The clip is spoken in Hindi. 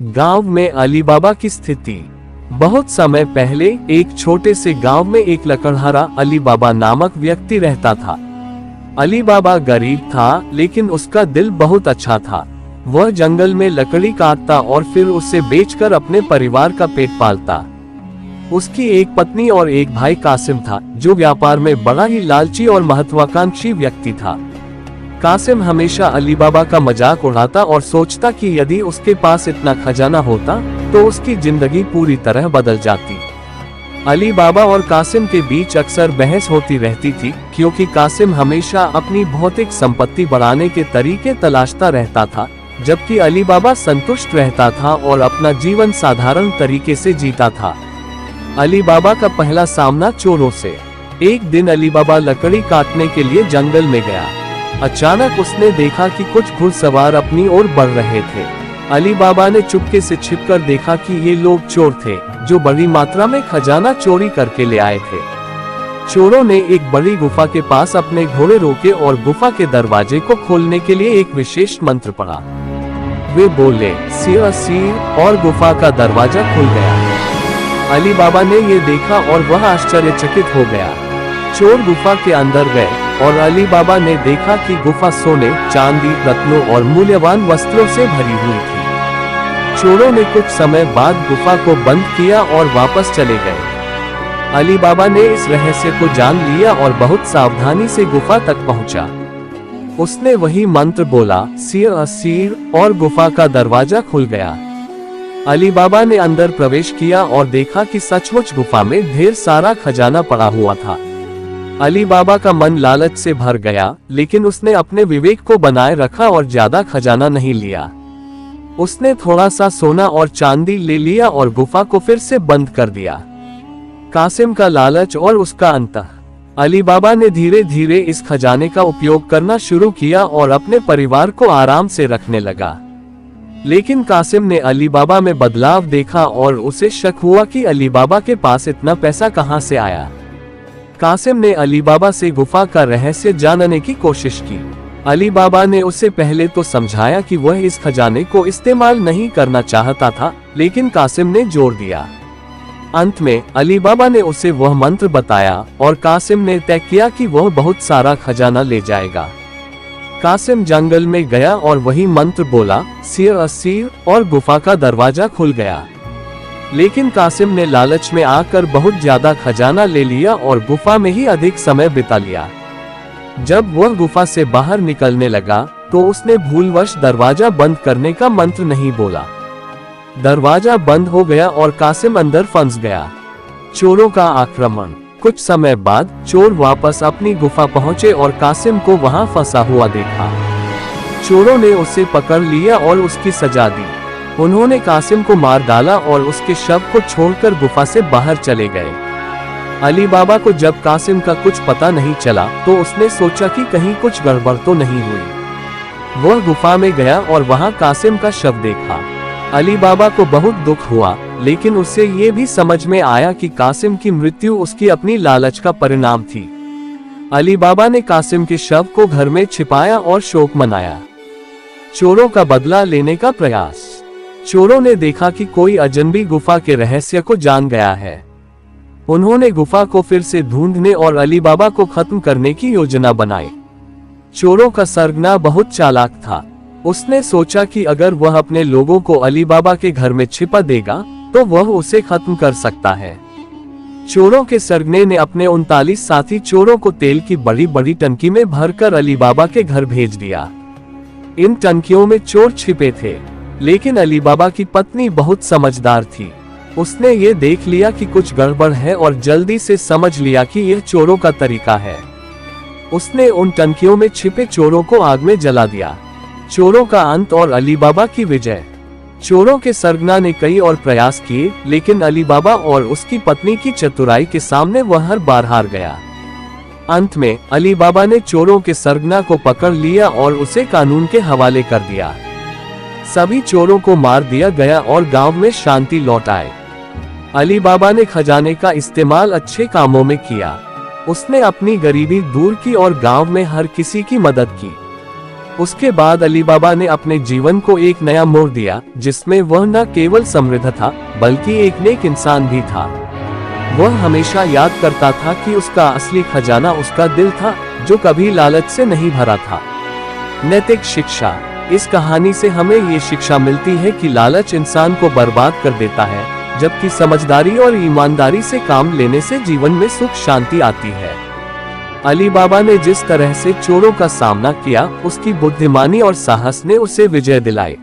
गांव में अली बाबा की स्थिति। बहुत समय पहले एक छोटे से गांव में एक लकड़हारा अली बाबा नामक व्यक्ति रहता था। अली बाबा गरीब था, लेकिन उसका दिल बहुत अच्छा था। वह जंगल में लकड़ी काटता और फिर उसे बेचकर अपने परिवार का पेट पालता। उसकी एक पत्नी और एक भाई कासिम था, जो व्यापार में बड़ा ही लालची और महत्वाकांक्षी व्यक्ति था। कासिम हमेशा अली बाबा का मजाक उड़ाता और सोचता कि यदि उसके पास इतना खजाना होता तो उसकी जिंदगी पूरी तरह बदल जाती। अली बाबा और कासिम के बीच अक्सर बहस होती रहती थी, क्योंकि कासिम हमेशा अपनी भौतिक संपत्ति बढ़ाने के तरीके तलाशता रहता था, जबकि अली बाबा संतुष्ट रहता था और अपना जीवन साधारण तरीके से जीता था। अली बाबा का पहला सामना चोरों से। एक दिन अली बाबा लकड़ी काटने के लिए जंगल में गया। अचानक उसने देखा कि कुछ घुड़सवार अपनी ओर बढ़ रहे थे। अली बाबा ने चुपके से छिपकर देखा कि ये लोग चोर थे, जो बड़ी मात्रा में खजाना चोरी करके ले आए थे। चोरों ने एक बड़ी गुफा के पास अपने घोड़े रोके और गुफा के दरवाजे को खोलने के लिए एक विशेष मंत्र पढ़ा। वे बोले सिर सिर और गुफा का दरवाजा खुल गया। अली बाबा ने ये देखा और वह आश्चर्यचकित हो गया। चोर गुफा के अंदर गए और अली बाबा ने देखा कि गुफा सोने, चांदी, रत्नों और मूल्यवान वस्त्रों से भरी हुई थी। चोरों ने कुछ समय बाद गुफा को बंद किया और वापस चले गए। अली बाबा ने इस रहस्य को जान लिया और बहुत सावधानी से गुफा तक पहुंचा। उसने वही मंत्र बोला सिर सिर और गुफा का दरवाजा खुल गया। अली बाबा ने अंदर प्रवेश किया और देखा कि सचमुच गुफा में ढेर सारा खजाना पड़ा हुआ था। अली बाबा का मन लालच से भर गया, लेकिन उसने अपने विवेक को बनाए रखा और ज्यादा खजाना नहीं लिया। उसने थोड़ा सा सोना और चांदी ले लिया और गुफा को फिर से बंद कर दिया। कासिम का लालच और उसका अंतः। अली बाबा ने धीरे धीरे इस खजाने का उपयोग करना शुरू किया और अपने परिवार को आराम से रखने लगा। लेकिन कासिम ने अली बाबा में बदलाव देखा और उसे शक हुआ कि अली बाबा के पास इतना पैसा कहां से आया। कासिम ने अली बाबा से गुफा का रहस्य जानने की कोशिश की। अली बाबा ने उसे पहले तो समझाया कि वह इस खजाने को इस्तेमाल नहीं करना चाहता था, लेकिन कासिम ने जोर दिया। अंत में अली बाबा ने उसे वह मंत्र बताया और कासिम ने तय किया कि वह बहुत सारा खजाना ले जाएगा। कासिम जंगल में गया और वही मंत्र बोला सिर सिर और गुफा का दरवाजा खुल गया। लेकिन कासिम ने लालच में आकर बहुत ज्यादा खजाना ले लिया और गुफा में ही अधिक समय बिता लिया। जब वह गुफा से बाहर निकलने लगा तो उसने भूलवश दरवाजा बंद करने का मंत्र नहीं बोला। दरवाजा बंद हो गया और कासिम अंदर फंस गया। चोरों का आक्रमण। कुछ समय बाद चोर वापस अपनी गुफा पहुंचे और कासिम को वहां फंसा हुआ देखा। चोरों ने उसे पकड़ लिया और उसकी सजा दी। उन्होंने कासिम को मार डाला और उसके शव को छोड़कर गुफा से बाहर चले गए। अली बाबा को जब कासिम का कुछ पता नहीं चला तो उसने सोचा कि कहीं कुछ गड़बड़ तो नहीं हुई। वह गुफा में गया और वहां कासिम का शव देखा। अली बाबा को बहुत दुख हुआ, लेकिन उसे ये भी समझ में आया कि कासिम की मृत्यु उसकी अपनी लालच का परिणाम थी। अली बाबा ने कासिम के शव को घर में छिपाया और शोक मनाया। चोरों का बदला लेने का प्रयास। चोरों ने देखा कि कोई अजनबी गुफा के रहस्य को जान गया है। उन्होंने गुफा को फिर से ढूंढने और अली बाबा को खत्म करने की योजना बनाई। चोरों का सरगना बहुत चालाक था। उसने सोचा कि अगर वह अपने लोगों को अली बाबा के घर में छिपा देगा तो वह उसे खत्म कर सकता है। चोरों के सरगने ने अपने 39 साथी चोरों को तेल की बड़ी बड़ी टंकी में भरकर अली बाबा के घर भेज दिया। इन टंकियों में चोर छिपे थे, लेकिन अली बाबा की पत्नी बहुत समझदार थी। उसने ये देख लिया कि कुछ गड़बड़ है और जल्दी से समझ लिया कि यह चोरों का तरीका है। उसने उन टंकियों में छिपे चोरों को आग में जला दिया। चोरों का अंत और अली बाबा की विजय। चोरों के सरगना ने कई और प्रयास किए, लेकिन अली बाबा और उसकी पत्नी की चतुराई के सामने वह हर बार हार गया। अंत में अली बाबा ने चोरों के सरगना को पकड़ लिया और उसे कानून के हवाले कर दिया। सभी चोरों को मार दिया गया और गांव में शांति लौट आई। अली बाबा ने खजाने का इस्तेमाल अच्छे कामों में किया। उसने अपनी गरीबी दूर की और गांव में हर किसी की मदद की। उसके बाद अली बाबा ने अपने जीवन को एक नया मोड़ दिया, जिसमें वह न केवल समृद्ध था बल्कि एक नेक इंसान भी था। वह हमेशा याद करता था कि उसका असली खजाना उसका दिल था, जो कभी लालच से नहीं भरा था। नैतिक शिक्षा। इस कहानी से हमें ये शिक्षा मिलती है कि लालच इंसान को बर्बाद कर देता है, जबकि समझदारी और ईमानदारी से काम लेने से जीवन में सुख शांति आती है। अली बाबा ने जिस तरह से चोरों का सामना किया, उसकी बुद्धिमानी और साहस ने उसे विजय दिलाई।